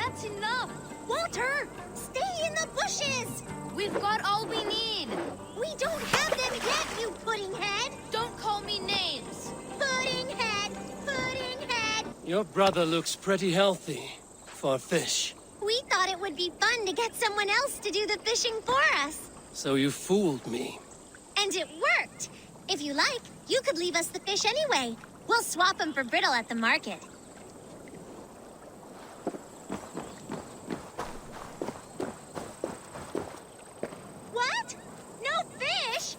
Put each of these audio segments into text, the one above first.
That's enough! Walter! Stay in the bushes! We've got all we need! We don't have them yet, you pudding head! Don't call me names! Pudding head! Pudding head! Your brother looks pretty healthy for a fish. We thought it would be fun to get someone else to do the fishing for us. So you fooled me. And it worked! If you like, you could leave us the fish anyway. We'll swap them for brittle at the market. What? No fish?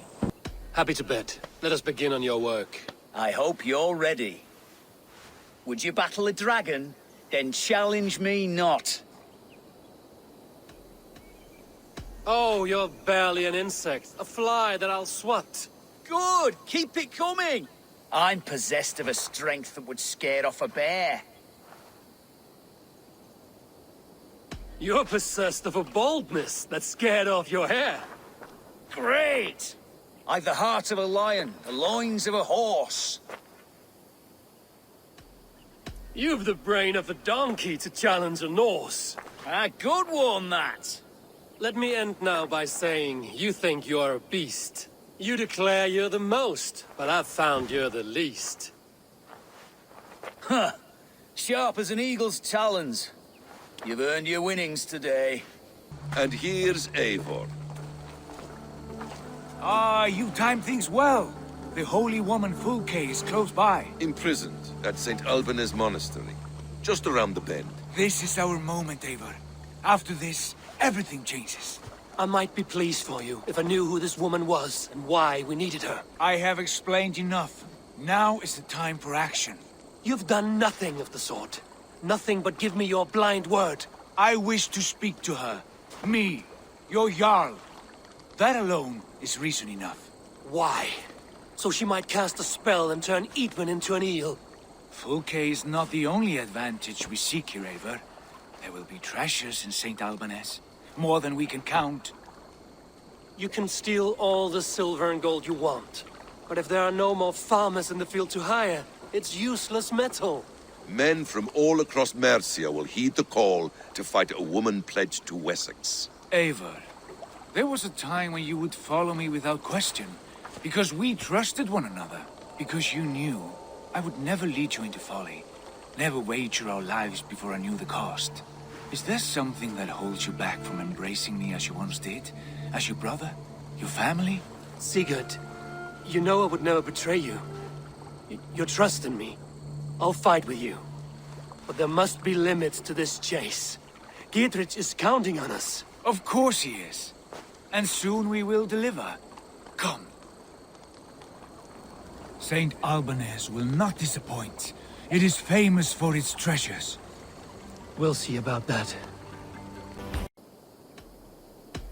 Happy to bet. Let us begin on your work. I hope you're ready. Would you battle a dragon? Then challenge me not. Oh, you're barely an insect. A fly that I'll swat. Good! Keep it coming! I'm possessed of a strength that would scare off a bear. You're possessed of a boldness that scared off your hair. Great! I've the heart of a lion, the loins of a horse. You've the brain of a donkey to challenge a Norse. A good one, that! Let me end now by saying you think you're a beast. You declare you're the most, but I've found you're the least. Huh. Sharp as an eagle's talons. You've earned your winnings today. And here's Eivor. Ah, you timed things well. The holy woman Fulke is close by. Imprisoned at St. Alban's Monastery, just around the bend. This is our moment, Eivor. After this, everything changes. I might be pleased for you if I knew who this woman was and why we needed her. I have explained enough. Now is the time for action. You've done nothing of the sort. Nothing but give me your blind word. I wish to speak to her. Me, your Jarl. That alone is reason enough. Why? So she might cast a spell and turn Eatman into an eel. Fulke is not the only advantage we seek here, Eivor. There will be treasures in St. Alban's. More than we can count. You can steal all the silver and gold you want. But if there are no more farmers in the field to hire, it's useless metal. Men from all across Mercia will heed the call to fight a woman pledged to Wessex. Eivor, there was a time when you would follow me without question. Because we trusted one another. Because you knew I would never lead you into folly. Never wager our lives before I knew the cost. Is there something that holds you back from embracing me as you once did? As your brother? Your family? Sigurd, you know I would never betray you. Your trust in me. I'll fight with you. But there must be limits to this chase. Gidrich is counting on us. Of course he is. And soon we will deliver. Come. St. Alban's will not disappoint. It is famous for its treasures. We'll see about that.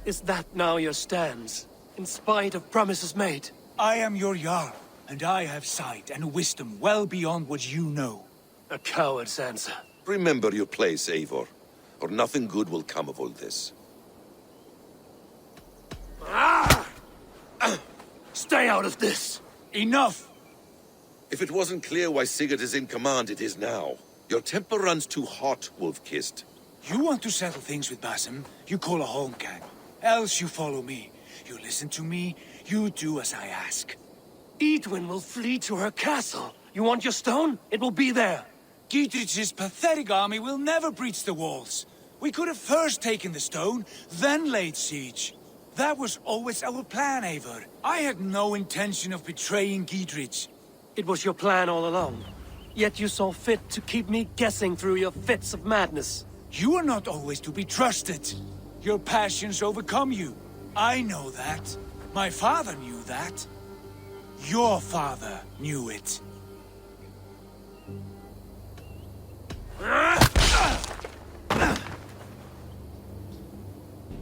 Is that now your stance? In spite of promises made? I am your Jarl, and I have sight and wisdom well beyond what you know. A coward's answer. Remember your place, Eivor, or nothing good will come of all this. Stay out of this! Enough! If it wasn't clear why Sigurd is in command, it is now. Your temper runs too hot, Wolf-Kissed. You want to settle things with Basim, you call a holmgang. Else you follow me. You listen to me, you do as I ask. Eadwyn will flee to her castle. You want your stone? It will be there. Gidrich's pathetic army will never breach the walls. We could have first taken the stone, then laid siege. That was always our plan, Eivor. I had no intention of betraying Gidrich. It was your plan all along. Yet you saw fit to keep me guessing through your fits of madness. You are not always to be trusted. Your passions overcome you. I know that. My father knew that. Your father knew it.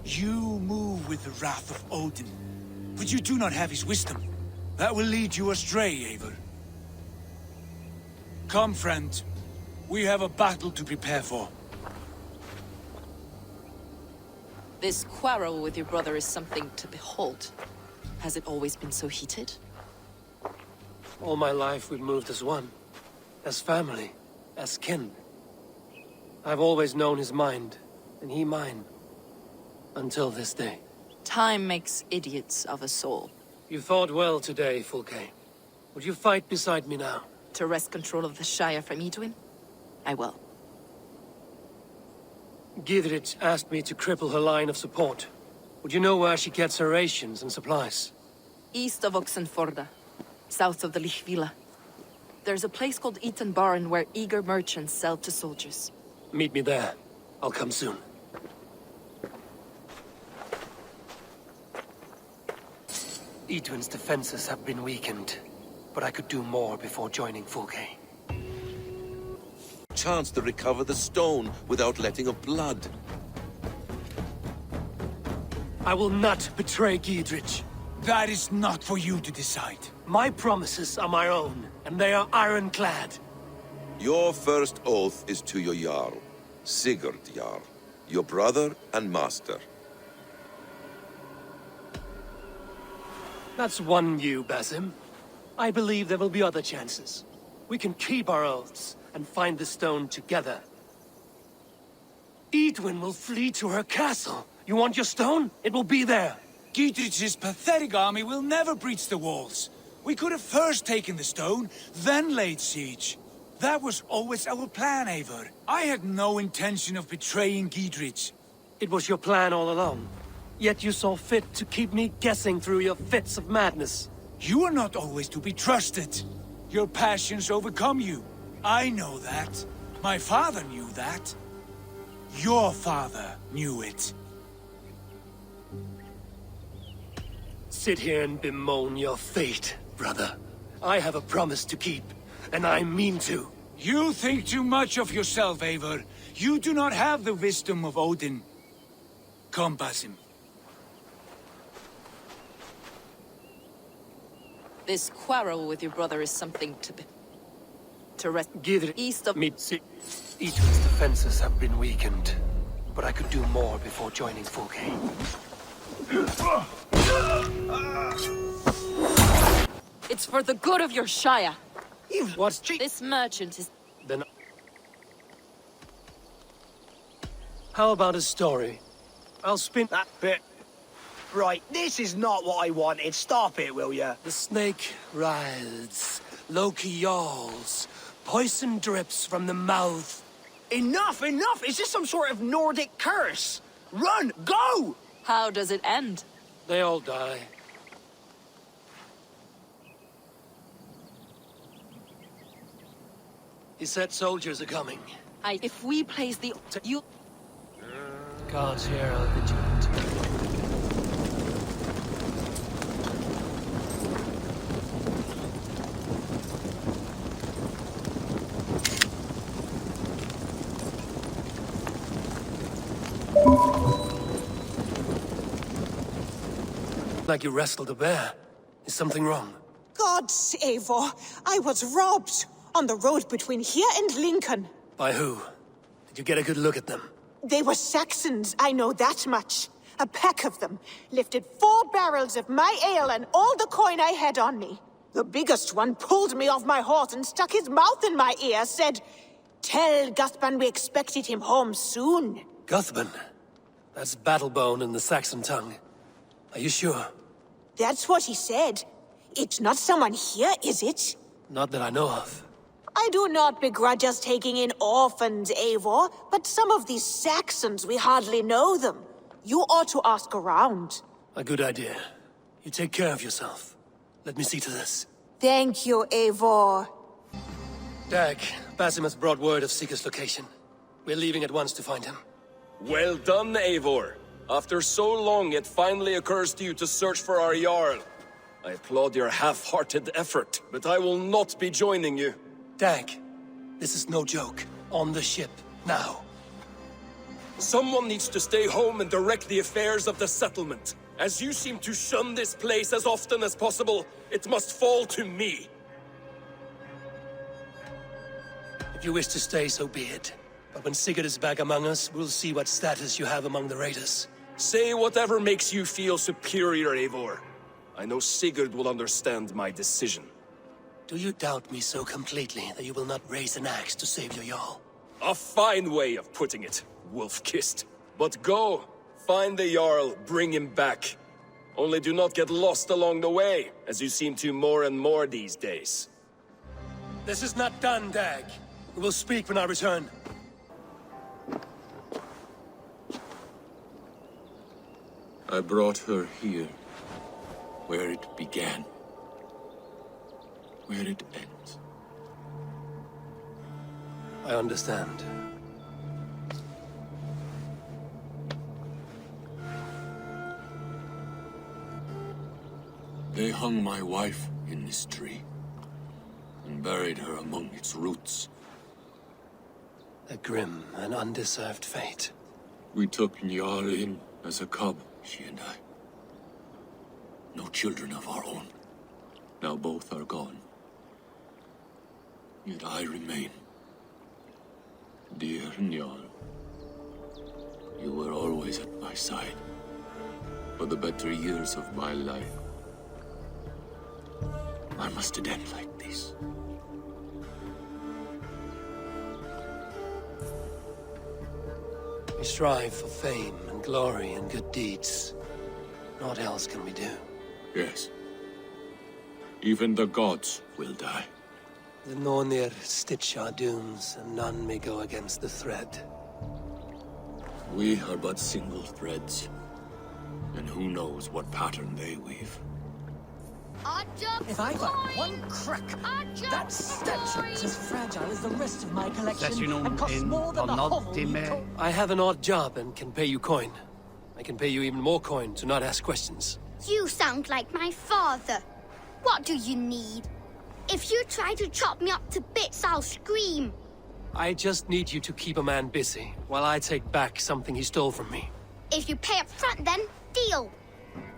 You move with the wrath of Odin, but you do not have his wisdom. That will lead you astray, Eivor. Come, friend. We have a battle to prepare for. This quarrel with your brother is something to behold. Has it always been so heated? All my life we've moved as one. As family. As kin. I've always known his mind, and he mine. Until this day. Time makes idiots of us all. You fought well today, Fulke. Would you fight beside me now? To wrest control of the Shire from Edwin? I will. Gidrich asked me to cripple her line of support. Would you know where she gets her rations and supplies? East of Oxenforda, south of the Lichvila. There's a place called Eaton Barn where eager merchants sell to soldiers. Meet me there. I'll come soon. Edwin's defenses have been weakened, but I could do more before joining Fulke. Chance to recover the stone without letting of blood. I will not betray Gidrich. That is not for you to decide. My promises are my own, and they are ironclad. Your first oath is to your Jarl, Sigurd Jarl, your brother and master. That's one you, Basim. I believe there will be other chances. We can keep our oaths and find the stone together. Edwin will flee to her castle. You want your stone? It will be there. Gidrich's pathetic army will never breach the walls. We could have first taken the stone, then laid siege. That was always our plan, Eivor. I had no intention of betraying Gidrich. It was your plan all along. Yet you saw fit to keep me guessing through your fits of madness. You are not always to be trusted. Your passions overcome you. I know that. My father knew that. Your father knew it. Sit here and bemoan your fate, brother. I have a promise to keep, and I mean to. You think too much of yourself, Eivor. You do not have the wisdom of Odin. Come, Basim. This quarrel with your brother is something to rest Gidrich east of... Edwin's defenses have been weakened, but I could do more before joining Fulke. It's for the good of your Shire. What's This merchant is... Then... How about a story? I'll spin... That bit. Right, this is not what I wanted. Stop it, will ya? The snake writhes, Loki yawls, poison drips from the mouth. Enough, enough! Is this some sort of Nordic curse? Run! Go! How does it end? They all die. He said soldiers are coming. If we place the... You... Gods here are vigilant. Like you wrestled a bear. Is something wrong? Gods, Eivor, I was robbed on the road between here and Lincoln. By who? Did you get a good look at them? They were Saxons, I know that much. A pack of them lifted 4 barrels of my ale and all the coin I had on me. The biggest one pulled me off my horse and stuck his mouth in my ear, said, "Tell Guthban we expected him home soon." Guthban? That's Battlebone in the Saxon tongue. Are you sure? That's what he said. It's not someone here, is it? Not that I know of. I do not begrudge us taking in orphans, Eivor, but some of these Saxons, we hardly know them. You ought to ask around. A good idea. You take care of yourself. Let me see to this. Thank you, Eivor. Dag, Basim has brought word of Sigurd's location. We're leaving at once to find him. Well done, Eivor. After so long, it finally occurs to you to search for our Jarl. I applaud your half-hearted effort, but I will not be joining you. Dag, this is no joke. On the ship, now. Someone needs to stay home and direct the affairs of the settlement. As you seem to shun this place as often as possible, it must fall to me. If you wish to stay, so be it. But when Sigurd is back among us, we'll see what status you have among the raiders. Say whatever makes you feel superior, Eivor. I know Sigurd will understand my decision. Do you doubt me so completely that you will not raise an axe to save your Jarl? A fine way of putting it, wolf-kissed. But go, find the Jarl, bring him back. Only do not get lost along the way, as you seem to more and more these days. This is not done, Dag. We will speak when I return. I brought her here, where it began, where it ends. I understand. They hung my wife in this tree, and buried her among its roots. A grim and undeserved fate. We took Njal in as a cub, she and I. No children of our own. Now both are gone. Yet I remain. Dear Njal, you were always at my side, for the better years of my life. Why must it end like this? We strive for fame and glory and good deeds. What else can we do? Yes. Even the gods will die. The Nornir stitch our dooms, and none may go against the thread. We are but single threads, and who knows what pattern they weave. If I got one crack, that statue is as fragile as the rest of my collection and costs more than the hovel you told. I have an odd job and can pay you coin. I can pay you even more coin to not ask questions. You sound like my father. What do you need? If you try to chop me up to bits, I'll scream. I just need you to keep a man busy, while I take back something he stole from me. If you pay up front, then deal.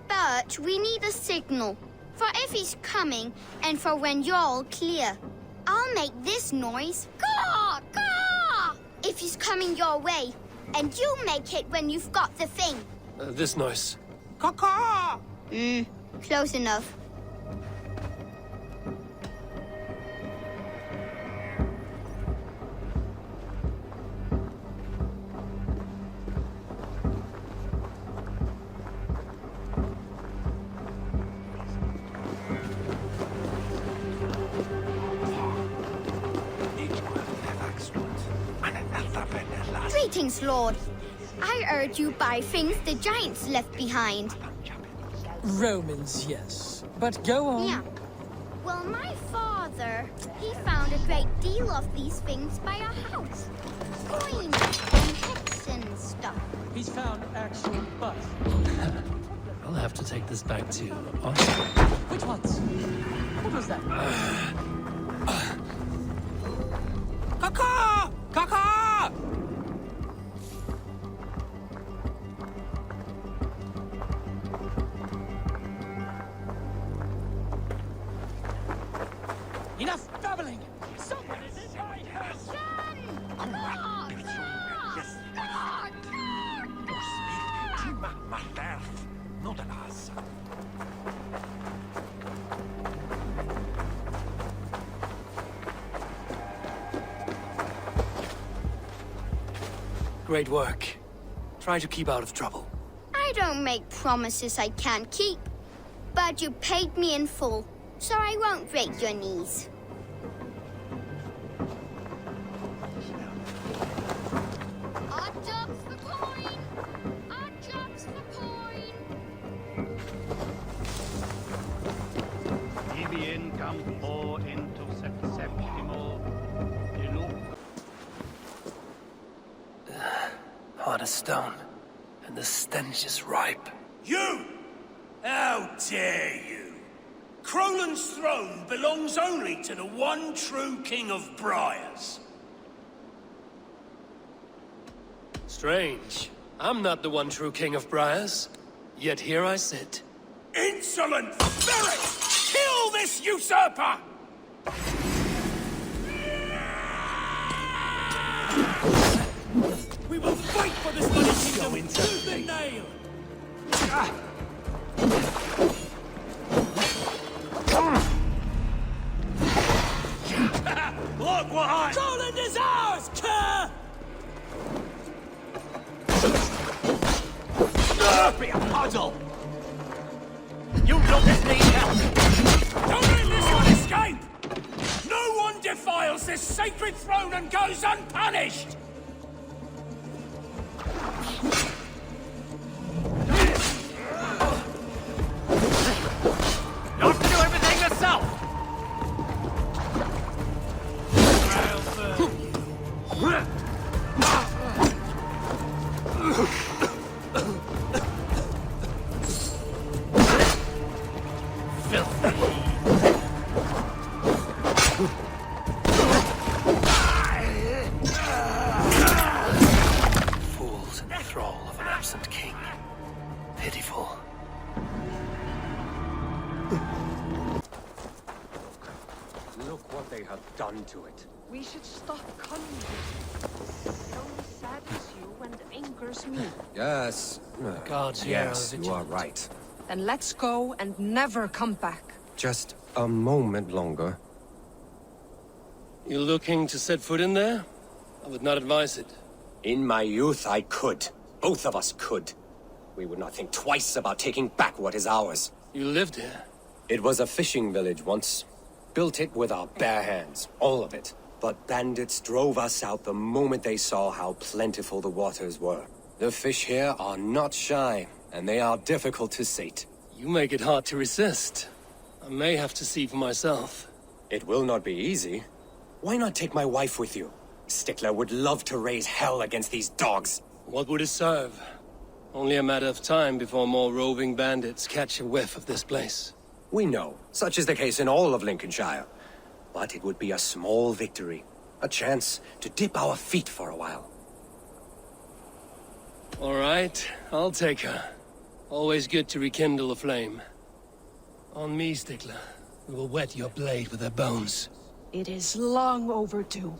But we need a signal. For if he's coming, and for when you're all clear. I'll make this noise. Caw! Caw! If he's coming your way. And you make it when you've got the thing. This noise. Caw-caw! Close enough. Greetings, Lord. I heard you buy things the giants left behind. Romans, yes. But go on. Yeah. Well, my father, he found a great deal of these things by our house. Coins and picks and stuff. He's found actual busts. I'll have to take this back to Oscar. Which ones? What was that? Caw-caw! Caw-caw! Enough babbling! Someone is inside her! Great work. Try to keep out of trouble. I don't make promises I can't keep. But you paid me in full, so I won't break your knees. Odd jobs for coin! Odd jobs for coin! Bien campo into septimo. Hard as stone, and the stench is ripe. You! How dare you! Crolan's throne belongs only to the one true King of Briars. Strange. I'm not the one true King of Briars. Yet here I sit. Insolent ferret! Kill this usurper! We will fight for this bloody kingdom tooth and nail! Look what I... Croland is ours, cur! Don't be a puddle! You lookers need help! Don't let this one escape! No one defiles this sacred throne and goes unpunished! You have to do everything yourself! Fools in the thrall of an absent king. Pitiful. Look what they have done to it. We should stop coming here. It only saddens you and angers me. Yes. Gods, yes, you are right. Then let's go and never come back. Just a moment longer. You looking to set foot in there? I would not advise it. In my youth, I could. Both of us could. We would not think twice about taking back what is ours. You lived here? It was a fishing village once. Built it with our bare hands, all of it. But bandits drove us out the moment they saw how plentiful the waters were. The fish here are not shy, and they are difficult to sate. You make it hard to resist. I may have to see for myself. It will not be easy. Why not take my wife with you? Stickler would love to raise hell against these dogs. What would it serve? Only a matter of time before more roving bandits catch a whiff of this place. We know. Such is the case in all of Lincolnshire. But it would be a small victory. A chance to dip our feet for a while. All right, I'll take her. Always good to rekindle a flame. On me, Stickler. We will wet your blade with our bones. It is long overdue.